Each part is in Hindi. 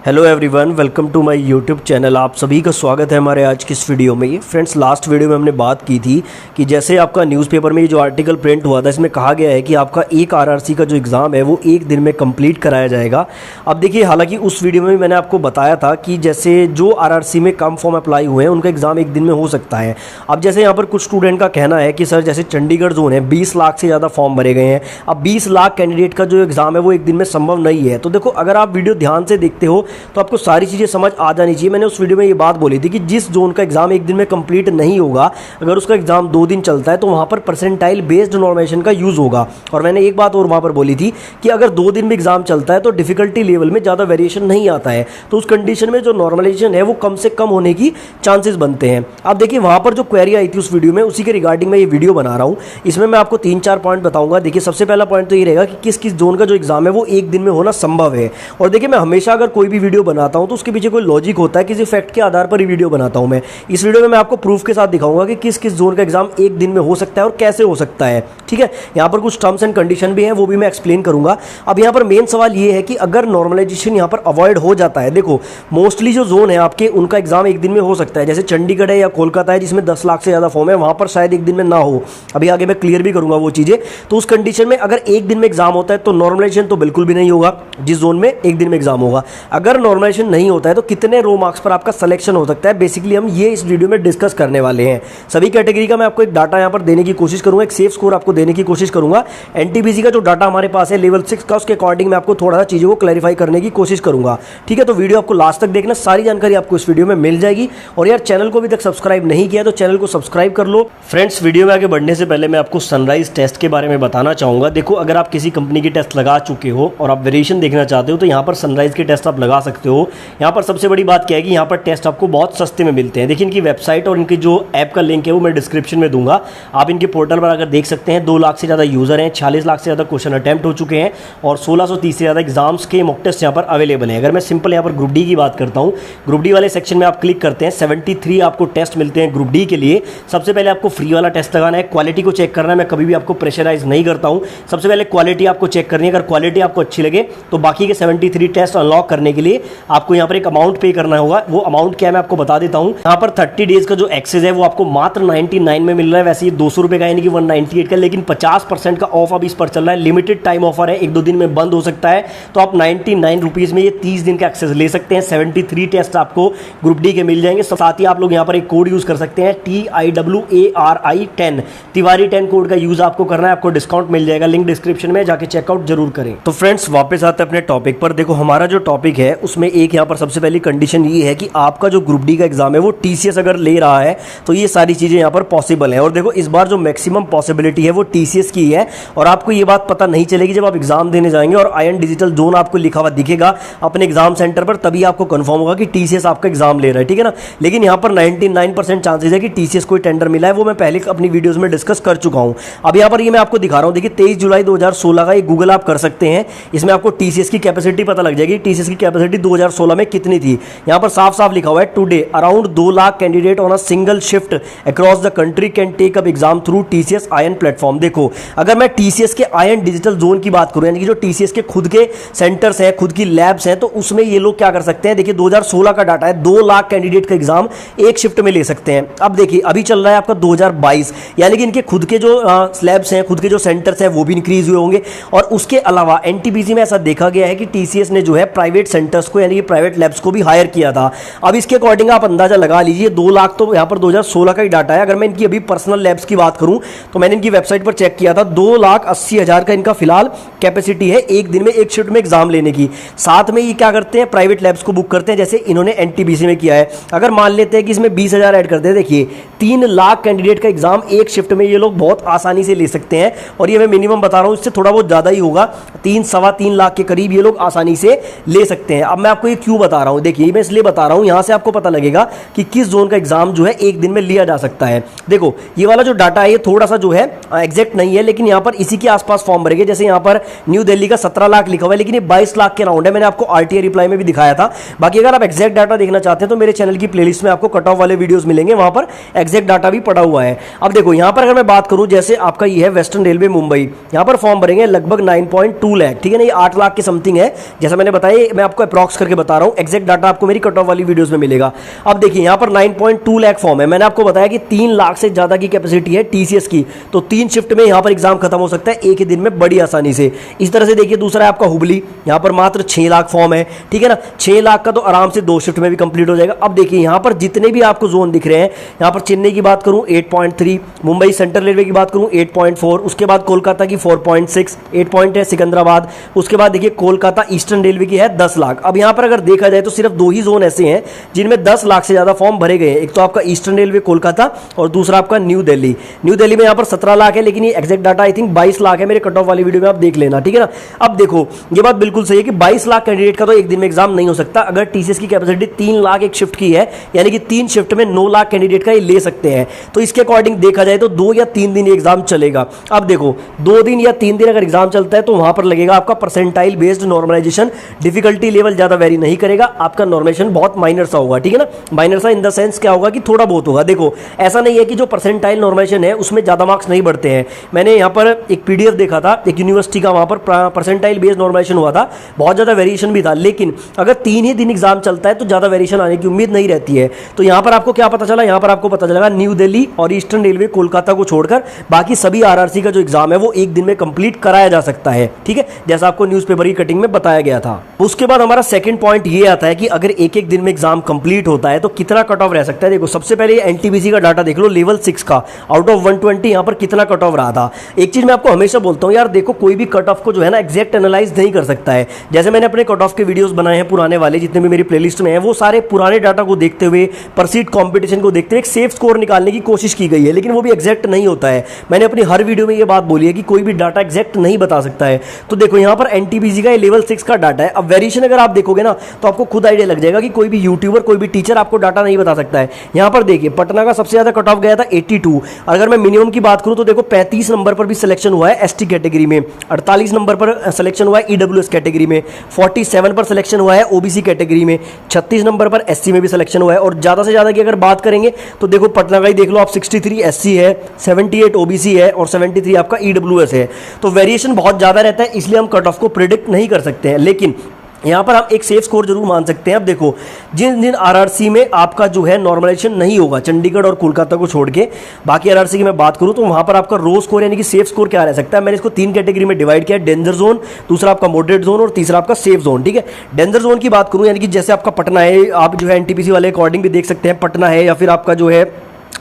Hello everyone, welcome to my YouTube channel. आप सभी का स्वागत है हमारे आज की इस वीडियो में। फ्रेंड्स, लास्ट वीडियो में हमने बात की थी कि जैसे आपका न्यूज़पेपर में ये जो आर्टिकल प्रिंट हुआ था, इसमें कहा गया है कि आपका एक आरआरसी का जो एग्ज़ाम है वो एक दिन में कंप्लीट कराया जाएगा। अब देखिए, हालांकि उस वीडियो में मैंने आपको बताया था कि जैसे जो आरआरसी में कम फॉर्म अप्लाई हुए हैं उनका एग्ज़ाम एक दिन में हो सकता है। अब जैसे यहाँ पर कुछ स्टूडेंट का कहना है कि सर, जैसे चंडीगढ़ जोन है 20 लाख से ज़्यादा फॉर्म भरे गए हैं, अब 20 लाख कैंडिडेट का जो एग्ज़ाम है वो एक दिन में संभव नहीं है। तो देखो, अगर आप वीडियो ध्यान से देखते हो तो आपको सारी चीज़ें समझ आ जानी चाहिए। मैंने उस वीडियो में ये बात बोली थी कि जिस जोन का एग्जाम एक दिन में कंप्लीट नहीं होगा, अगर उसका एग्जाम 2 दिन चलता है तो वहां पर परसेंटाइल बेस्ड नॉर्मलाइजेशन का यूज होगा। और मैंने एक बात और वहां पर बोली थी कि अगर 2 दिन में एग्जाम चलता है तो डिफिकल्टी लेवल में ज़्यादा वेरिएशन नहीं आता है, तो उस कंडीशन में जो नॉर्मलाइजेशन है वो कम से कम होने की चांसेस बनते हैं। अब देखिए, वहां पर जो क्वेरी आई थी उस वीडियो में, उसी के रिगार्डिंग मैं ये वीडियो बना रहा हूँ। इसमें मैं आपको 3-4 पॉइंट बताऊंगा। देखिए, सबसे पहला पॉइंट तो ये रहेगा कि किस किस जोन का जो एग्जाम है वो एक दिन में होना संभव है। और देखिए, मैं हमेशा अगर कोई भी वीडियो बनाता हूँ तो उसके पीछे कोई लॉजिक होता है, किसी फैक्ट के आधार पर ही वीडियो बनाता हूं मैं। इस वीडियो में मैं आपको प्रूफ के साथ दिखाऊंगा कि किस किस जोन का एग्जाम एक दिन में हो सकता है और कैसे हो सकता है। ठीक है, यहां पर कुछ टर्म्स एंड कंडीशन भी हैं, वो भी मैं एक्सप्लेन करूंगा। अब यहां पर मेन सवाल ये है कि अगर नॉर्मलाइजेशन यहां पर अवॉइड हो जाता है, देखो मोस्टली जो जोन है आपके, उनका एग्जाम एक दिन में हो सकता है। जैसे चंडीगढ़ है या कोलकाता है जिसमें 10 लाख से ज्यादा फॉर्म है, वहां पर शायद एक दिन में ना हो। अभी आगे मैं क्लियर भी करूंगा वो चीजें। तो उस कंडीशन में अगर एक दिन में एग्जाम होता है तो नॉर्मलाइजेशन तो बिल्कुल भी नहीं होगा जिस जोन में एक दिन में एग्जाम होगा। अगर नॉर्मलाइजेशन नहीं होता है तो कितने रो मार्क्स पर आपका सिलेक्शन हो सकता है, बेसिकली हम ये इस वीडियो में डिस्कस करने वाले हैं। सभी कैटेगरी का मैं आपको एक डाटा यहां पर देने की कोशिश करूंगा, एक सेफ स्कोर आपको देने की कोशिश करूंगा। एनटीपीसी का जो डाटा हमारे पास है लेवल 6 का, उसके अकॉर्डिंग मैं आपको थोड़ा सा चीजों को क्लैरिफाई करने की कोशिश करूंगा। ठीक है, तो वीडियो आपको लास्ट तक देखना, सारी जानकारी आपको इस वीडियो में मिल जाएगी। और यार, चैनल को अभी तक सब्सक्राइब नहीं किया तो चैनल को सब्सक्राइब कर लो। फ्रेंड्स, वीडियो में आगे बढ़ने से पहले मैं आपको सनराइज टेस्ट के बारे में बताना चाहूंगा। देखो, अगर आप किसी कंपनी की टेस्ट लगा चुके हो और आप वेरिएशन देखना चाहते हो तो यहाँ पर सनराइज के टेस्ट आप लगा सकते हो। यहाँ पर सबसे बड़ी बात क्या है कि यहाँ पर टेस्ट आपको बहुत सस्ते में मिलते हैं। देखिए, इनकी वेबसाइट और इनकी जो ऐप का लिंक है वो मैं डिस्क्रिप्शन में दूंगा। आप इनके पोर्टल पर आकर देख सकते हैं। 2 लाख से ज़्यादा यूज़र हैं, 46 लाख से ज़्यादा क्वेश्चन अटैम्प्ट हो चुके हैं और 1630 से ज़्यादा एग्जाम्स के मॉक टेस्ट यहाँ पर अवेलेबल हैं। अगर मैं सिंपल यहाँ पर ग्रुप डी की बात करता हूँ, ग्रुप डी वाले सेक्शन में आप क्लिक करते हैं, 73 आपको टेस्ट मिलते हैं ग्रुप डी के लिए। सबसे पहले आपको फ्री वाला टेस्ट लगाना है, क्वालिटी को चेक करना है। मैं कभी भी आपको प्रेशराइज नहीं करता हूँ, सबसे पहले क्वालिटी आपको चेक करनी है। अगर क्वालिटी आपको अच्छी लगे तो बाकी के 73 टेस्ट अनलॉक करने के लिए आपको यहाँ पर एक अमाउंट पे करना होगा। वो अमाउंट क्या है मैं आपको बता देता हूँ। यहाँ पर 30 डेज का जो एक्सेस है वो आपको मात्र 99 में मिल रहा है। वैसे ये 200 रुपये का, यानी कि 198 का, लेकिन 50% का ऑफ अब इस पर चल रहा है। लिमिटेड टाइम ऑफर है, 1-2 दिन में बंद हो सकता है। तो आप 99 रुपीज़ में ये 30 दिन का एक्सेस ले सकते हैं। 73 टेस्ट आपको ग्रुप डी के मिल जाएंगे। साथ ही आप लोग यहाँ पर एक कोड यूज कर सकते हैं, TIWARI10, तिवारी 10 कोड का यूज आपको करना है। आपको डिस्काउंट मिल जाएगा, लिंक डिस्क्रिप्शन में, जाके चेकआउट जरूर करें। तो फ्रेंड्स, वापस आते हैं अपने टॉपिक पर। देखो, हमारा जो टॉपिक है उसमें एक यहाँ पर सबसे पहली कंडीशन ये है कि आपका जो ग्रुप डी का एग्जाम है वो TCS अगर ले रहा है तो ये सारी चीजें यहाँ पर पॉसिबल है। और देखो, इस बार जो मैक्सिमम पॉसिबिलिटी है वो TCS की है। और आपको ये बात पता नहीं चलेगी जब आप एग्जाम देने जाएंगे और आयन डिजिटल जोन आपको लिखा हुआ दिखेगा अपने एग्जाम सेंटर पर, तभी आपको कंफर्म होगा कि TCS आपका एग्जाम ले रहा है। ठीक है ना, लेकिन यहाँ पर 99% चांसेस है कि TCS कोई टेंडर मिला है। वो मैं पहले अपनी वीडियोस में डिस्कस कर चुका हूँ। अब यहाँ पर ये मैं आपको दिखा रहा हूँ। देखिए, 23 जुलाई 2016 का एक गूगल आप कर सकते हैं, इसमें आपको TCS की कैपेसिटी पता लग जाएगी। TCS की कैपेसिटी 2016 में कितनी थी, यहाँ पर साफ साफ लिखा हुआ है, today around 2 lakh candidate on a single shift across the country can take up exam through TCS iON platform. देखो, अगर मैं TCS के आयन डिजिटल जोन की बात करूं, यानी कि जो TCS के खुद के सेंटर्स हैं, खुद की लैब्स हैं, तो उसमें ये लोग क्या कर सकते हैं। देखिए, 2016 का डाटा है, 2 लाख कैंडिडेट का एग्जाम एक शिफ्ट में ले सकते हैं। अब देखिए, अभी चल रहा है आपका 2022, यानी कि इनके खुद के जो स्लैब्स हैं, खुद के जो सेंटर्स हैं वो भी इंक्रीज हुए होंगे। और उसके अलावा एनटीपीसी में ऐसा देखा गया है कि TCS ने जो है प्राइवेट सेंटर्स को, यानी कि प्राइवेट लैब्स को भी हायर किया था। अब इसके अकॉर्डिंग आप अंदाजा लगा लीजिए, 2 लाख तो यहाँ पर 2016 का ही डाटा है। अगर मैं इनकी अभी पर्सनल लैब्स की बात करूं तो मैंने इनकी वेबसाइट पर चेक किया था, 2,80,000 का इनका फिलहाल कैपेसिटी है एक दिन में एक शिफ्ट में एग्जाम लेने की। साथ में ये क्या करते हैं, प्राइवेट लैब्स को बुक करते हैं, जैसे इन्होंने एनटीपीसी में किया है। अगर मान लेते हैं कि इसमें 20,000 ऐड करते हैं, देखिए 3 लाख कैंडिडेट का एग्जाम एक शिफ्ट में ये लोग बहुत आसानी से ले सकते हैं। और ये मैं मिनिमम बता रहा हूं, इससे थोड़ा बहुत ज्यादा ही होगा, 3-3.25 लाख के करीब ये लोग आसानी से ले सकते हैं। अब मैं आपको ये क्यों बता रहा हूं, देखिए मैं इसलिए बता रहा हूं, यहां से आपको पता लगेगा कि किस जोन का एग्जाम जो है एक दिन में लिया जा सकता है। देखो, ये वाला जो डाटा है ये थोड़ा सा जो है एग्जैक्ट नहीं है, लेकिन यहाँ पर इसी के आसपास फॉर्म भरेंगे। जैसे यहाँ पर न्यू दिल्ली का 17 लाख लिखा हुआ है, लेकिन ये 22 लाख के राउंड है। मैंने आपको RTI रिप्लाई में भी दिखाया था। बाकी अगर आप एग्जैक्ट डाटा देखना चाहते हैं तो मेरे चैनल की प्लेलिस्ट में आपको कट ऑफ वाले वीडियोस मिलेंगे, वहां पर एग्जैक्ट डाटा भी पड़ा हुआ है। अब देखो, यहाँ पर अगर मैं बात करूं, जैसे आपका ये है वेस्टर्न रेलवे मुंबई, यहाँ पर फॉर्म भरेंगे लगभग 9.2 लाख। ठीक है ना, ये 8 लाख के समथिंग है। जैसा मैंने बताया, मैं आपको अप्रॉक्स करके बता रहा हूं, एग्जैक्ट डाटा आपको मेरी कट ऑफ वाली वीडियोस में मिलेगा। अब देखिए यहां पर 9.2 लाख फॉर्म है, मैंने आपको बताया कि 3 लाख से ज्यादा की कैपेसिटी है टीसीएस की, तो 3 शिफ्ट में यहां पर एग्जाम खत्म हो सकता है एक ही दिन में बड़ी आसानी से। इस तरह से देखिए दूसरा है आपका हुबली, यहां पर मात्र 6 लाख फॉर्म है, ठीक है ना, 6 लाख का तो आराम से 2 शिफ्ट में भी कंप्लीट हो जाएगा। अब देखिए यहां पर जितने भी आपको जोन दिख रहे हैं, यहां पर चेन्नई की बात करूं 8.3, मुंबई सेंट्रल रेलवे की बात करूं 8.4, उसके बाद कोलकाता की 4.6, 8 पॉइंट है सिकंदराबाद, उसके बाद देखिए कोलकाता ईस्टर्न रेलवे की है 10 लाख। अब यहां पर अगर देखा जाए तो सिर्फ 2 ही जोन ऐसे हैं जिनमें 10 लाख से ज्यादा फॉर्म भरे गए हैं, एक तो आपका ईस्टर्न रेलवे कोलकाता और दूसरा आपका न्यू दिल्ली। न्यू दिल्ली में यहां पर 17 लाख है, लेकिन ये exact data I think 22 lakh है, मेरे कट ऑफ वाली वीडियो में आप देख लेना, ठीक है ना। अब देखो ये बात बिल्कुल सही है कि 22 लाख कैंडिडेट का तो एक दिन में एग्जाम नहीं हो सकता। अगर टीसीएस की कैपेसिटी 3 लाख एक शिफ्ट की है, यानी कि 3 शिफ्ट में 9 लाख कैंडिडेट का ये ले सकते हैं, तो इसके अकॉर्डिंग देखा जाए तो 2 या 3 दिन एग्जाम चलेगा। अब देखो 2 दिन या 3 दिन अगर एग्जाम चलता है तो वहां पर लगेगा आपका percentile based normalisation, difficulty level ज्यादा वेरी नहीं करेगा, आपका नॉर्मलाइजेशन बहुत माइनर सा होगा, ठीक है ना। माइनर सा इन द सेंस क्या होगा कि थोड़ा बहुत होगा। देखो ऐसा नहीं है कि जो परसेंटाइल नॉर्मलाइजेशन है उसमें ज्यादा मार्क्स नहीं बढ़ते हैं। मैंने यहां पर एक पीडीएफ देखा था एक यूनिवर्सिटी का, वहां पर परसेंटाइल बेस्ड नॉर्मलाइजेशन हुआ था, बहुत ज्यादा वेरिएशन भी था, लेकिन अगर 3 ही दिन एग्जाम चलता है तो ज्यादा वेरिएशन आने की उम्मीद नहीं रहती है। तो यहां पर आपको क्या पता चला, यहां पर आपको पता चलेगा न्यू दिल्ली और ईस्टर्न रेलवे कोलकाता को छोड़कर बाकी सभी आरआरसी का जो एग्जाम है वो एक दिन में कंप्लीट कराया जा सकता है, ठीक है, जैसा आपको न्यूज़पेपर की कटिंग में बताया गया था। उसके बाद हमारा सेकंड पॉइंट ये आता है कि अगर एक एक दिन में एग्जाम कंप्लीट होता है तो कितना कट ऑफ रह सकता है। देखो सबसे पहले एनटीपीसी का डाटा देख लो, लेवल 6 का आउट ऑफ 120 यहां पर कितना कट ऑफ रहा था। एक चीज मैं आपको हमेशा बोलता हूं यार, देखो कोई भी कट ऑफ को जो है ना एग्जैक्ट एनालाइज नहीं कर सकता है। जैसे मैंने अपने कट ऑफ के वीडियोस बनाए हैं पुराने वाले, जितने भी मेरी प्लेलिस्ट में हैं, वो सारे पुराने डाटा को देखते हुए, परसीड कंपटीशन को देखते हुए एक सेफ स्कोर निकालने की कोशिश की गई है, लेकिन वो भी एग्जैक्ट नहीं होता है। मैंने अपनी हर वीडियो में ये बात बोली है कि कोई भी डाटा एग्जैक्ट नहीं बता सकता है। तो देखो यहां पर एनटीपीसी का लेवल 6 का डाटा है। अब वेरिएशन अगर आप देखोगे ना तो आपको खुद आइडिया लग जाएगा कि कोई भी यूट्यूबर, कोई भी टीचर आपको डाटा नहीं बता सकता है। यहां पर देखिए पटना का सबसे ज्यादा कट ऑफ गया था 82। अगर मैं मिनिमम की बात करूं तो देखो 35 नंबर पर भी सिलेक्शन हुआ है एसटी कैटेगरी में, 48 नंबर पर सिलेक्शन हुआ है ईडब्ल्यूएस कैटेगरी में, 47 पर सिलेक्शन हुआ है ओबीसी कैटेगरी में, 36 नंबर पर एससी में भी सिलेक्शन हुआ है। और ज्यादा से ज्यादा की अगर बात करेंगे तो देखो पटना का ही देख लो आप, 63 एससी है, 78 ओबीसी है और 73 आपका ईडब्ल्यूएस है। तो वेरिएशन बहुत ज्यादा रहता है, इसलिए हम कट ऑफ को प्रिडिक्ट नहीं कर सकते हैं, लेकिन यहां पर आप एक सेफ स्कोर जरूर मान सकते हैं। अब देखो जिन जिन आरआरसी में आपका जो है नॉर्मलाइजेशन नहीं होगा, चंडीगढ़ और कोलकाता को छोड़ के बाकी आरआरसी की मैं बात करूं तो वहां पर आपका रो स्कोर यानी कि सेफ स्कोर क्या रह सकता है। मैंने इसको 3 कैटेगरी में डिवाइड किया, डेंजर जोन, दूसरा आपका मॉडरेट जोन और तीसरा आपका सेफ जोन, ठीक है। डेंजर जोन की बात करूं यानी कि जैसे आपका पटना है, आप जो है एनटीपीसी वाले अकॉर्डिंग भी देख सकते हैं, पटना है या फिर आपका जो है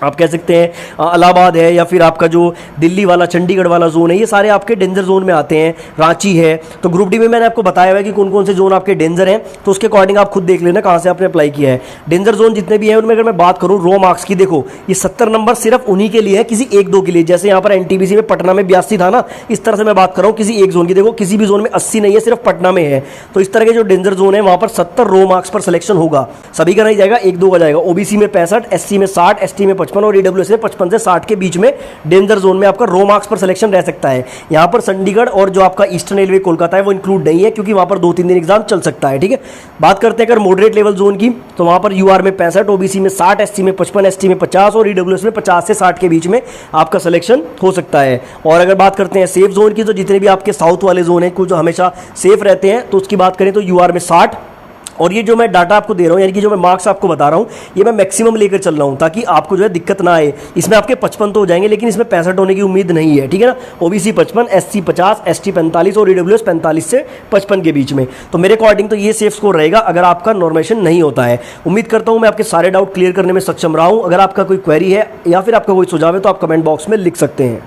आप कह सकते हैं इलाहाबाद है या फिर आपका जो दिल्ली वाला चंडीगढ़ वाला जोन है, ये सारे आपके डेंजर जोन में आते हैं। रांची है, तो ग्रुप डी में मैंने आपको बताया हुआ है कि कौन कौन से जोन आपके डेंजर हैं, तो उसके अकॉर्डिंग आप खुद देख लेना कहां से आपने अप्लाई किया है। डेंजर जोन जितने भी हैं उनमें अगर मैं बात करूं रो मार्क्स की, देखो ये 70 नंबर सिर्फ उन्हीं के लिए है, किसी 1-2 के लिए। जैसे यहाँ पर एनटीपीसी में पटना में 82 था ना, इस तरह से मैं बात कर रहा हूँ किसी एक जोन की। देखो किसी भी जोन में 80 नहीं है, सिर्फ पटना में है। तो इस तरह के जो डेंजर जोन है वहां पर 70 रो मार्क्स पर सिलेक्शन होगा, सभी का नहीं जाएगा, 1-2 का जाएगा। ओबीसी में 65, एससी में 60, एसटी में 55 और ईडब्ल्यूएस में 55 से 60 के बीच में डेंजर जोन में आपका रो मार्क्स पर सिलेक्शन रह सकता है। यहां पर चंडीगढ़ और जो आपका ईस्टर्न रेलवे कोलकाता है वो इंक्लूड नहीं है, क्योंकि वहां पर 2-3 दिन एग्जाम चल सकता है, ठीक है। बात करते हैं अगर मॉडरेट लेवल जोन की, तो वहां पर यूआर में 65, ओबीसी में 60, एससी में 55, एसटी में 50 और ईडब्ल्यूएस में 50 से 60 के बीच में आपका सिलेक्शन हो सकता है। और अगर बात करते हैं सेफ जोन की, तो जितने भी आपके साउथ वाले जोन है कुछ जो हमेशा सेफ रहते हैं, तो उसकी बात करें तो यूआर में 60। और ये जो मैं डाटा आपको दे रहा हूँ यानी कि जो मैं मार्क्स आपको बता रहा हूँ, ये मैं मैक्सिमम लेकर चल रहा हूँ ताकि आपको जो है दिक्कत ना आए। इसमें आपके 55 तो हो जाएंगे, लेकिन इसमें 65 होने की उम्मीद नहीं है, ठीक है ना। ओबीसी 55, एससी 50, एसटी 45 और ईडब्ल्यूएस 45 से 55 के बीच में। तो मेरे अकॉर्डिंग तो ये सेफ स्कोर रहेगा अगर आपका नॉर्मेशन नहीं होता है। उम्मीद करता हूँ मैं आपके सारे डाउट क्लियर करने में सक्षम रहा हूँ। अगर आपका कोई क्वेरी है या फिर आपका कोई सुझाव है तो आप कमेंट बॉक्स में लिख सकते हैं।